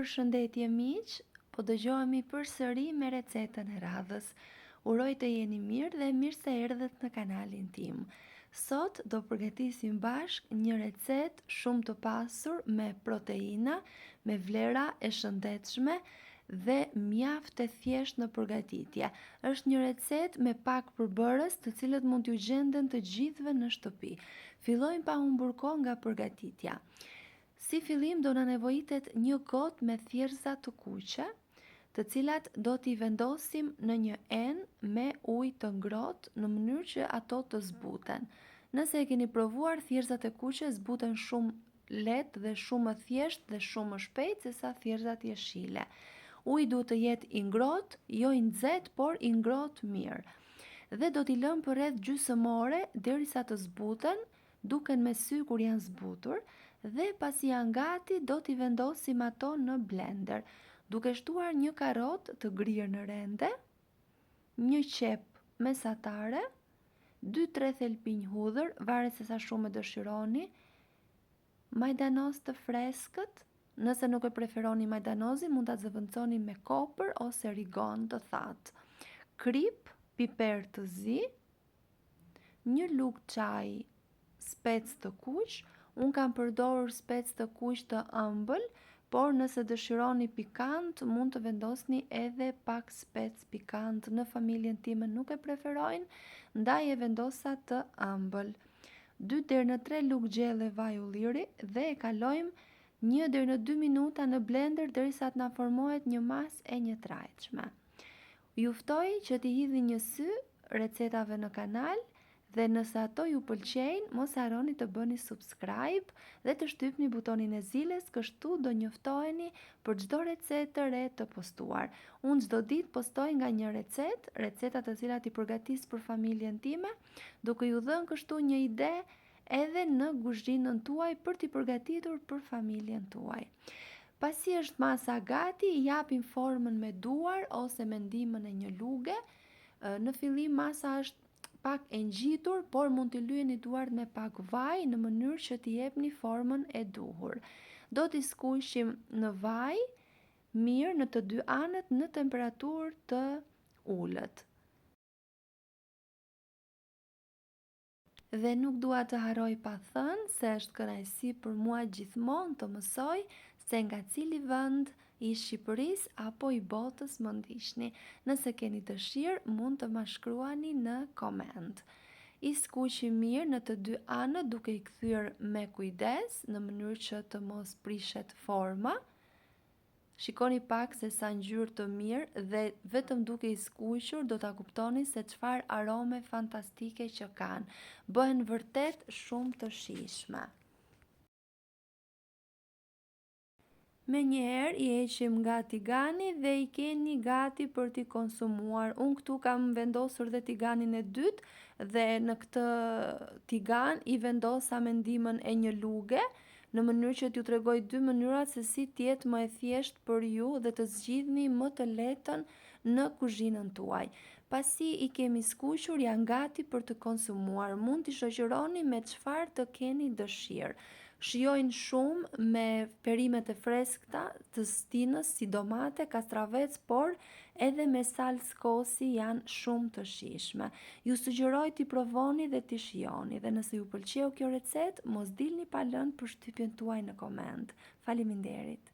Përshëndetje miq, po dëgjohemi përsëri me recetën e radhës. Uroj të jeni mirë dhe mirë se erdhët në kanalin tim. Sot do përgatisim bashk një recetë shumë të pasur me proteina, me vlera e shëndetshme dhe mjaft e thjeshtë në përgatitje. Është një recetë me pak përbërës, të cilët mund t'ju gjenden të gjithëve në shtëpi. Fillojmë pa humbur kohë nga përgatitja. Si fillim do na nevojitet një got me thjerrza të kuqe, të cilat do t'i vendosim në një enë me ujë të ngrohtë në mënyrë që ato të zbuten. Nëse e keni provuar, thjerrzat e kuqe zbuten shumë lehtë dhe shumë më thjeshtë dhe shumë më shpejt se sa thjerrzat jeshile. Uji duhet të jetë i ngrohtë, jo i nxehtë, por i ngrohtë mirë. Dhe do t'i lëm për rreth gjysmore derisa të zbuten, duken me sy kur janë zbutur, dhe pasi janë gati do t'i vendosim ato në blender, duke shtuar një karrotë të grirë në rende, një qep mesatare, 2-3 thelpinj hudhër, varet se sa shumë e dëshironi, majdanoz të freskët, nëse nuk e preferoni majdanozin, mund ta zëvendësoni me kopër ose rigon të thatë, krip, piper të zi, një lugë çaj spec të kuq. Unë kam përdorur spec të kuq të ëmbël, por nëse dëshironi pikant, mund të vendosni edhe pak spec pikant. Në familjen time nuk e preferojnë, ndaj e vendosa të ëmbël. 2 deri në 3 lugë gjelle vaj ulliri dhe e kalojmë 1 deri në 2 minuta në blender derisa të na formohet një masë e njëtrajtshme. Ju ftoj që t'i hidhni një sy recetave në kanal, dhe nëse ato ju pëlqejnë, mos harroni të bëni subscribe dhe të shtypni butonin e zilës, kështu do njoftoheni për çdo recetë të re të postuar. Unë çdo ditë postoj nga një recetë, receta të cilat I përgatis për familjen time, duke ju dhënë kështu një ide edhe në kuzhinën tuaj për t'i përgatitur për familjen tuaj. Pasi është masa gati, I japim formën me duar ose me ndihmën e një luge. Në fillim masa është pak e ngjitur, por mund t'i lyeni duart me pak vaj në mënyrë që t'i jepni formën e duhur. Do t'i skuqim në vaj mirë në të dy anët në temperaturë të ulët. Dhe nuk dua të harroj pa thënë se është kënaqësi për mua gjithmonë të mësoj se nga cili vend I Shqipërisë apo I botës më ndiqni. Nëse keni dëshirë, mund të ma shkruani në koment. I skuqim mirë në të dy anët duke I kthyer me kujdes në mënyrë që të mos prishet forma. Shikoni pak se sa ngjyrë të mirë dhe vetëm duke I skuqur do ta kuptoni se çfarë arome fantastike që kanë. Bëhen vërtet shumë të shijshme. Menjëherë I heqim nga tigani dhe I keni gati për t'i konsumuar. Unë këtu kam vendosur dhe tiganin e dytë dhe në këtë tigan I vendosa me ndihmën e një luge, në mënyrë që t'ju tregoj dy mënyrat se si t'jetë më e thjeshtë për ju dhe të zgjidhni më të lehten në kuzhinën tuaj. Pasi I kemi skuqur, janë gati për të konsumuar. Mund t'i shoqëroni me çfarë të keni dëshirë. Shijojnë shumë me perimet e freskëta të stinës si domate, kastravec, por edhe me salcë kosi janë shumë të shijshme. Ju sugjeroj t'i provoni dhe t'i shijoni dhe nëse ju pëlqeu kjo recetë, mos dilni pa lënë përshtypjen tuaj në koment. Faleminderit.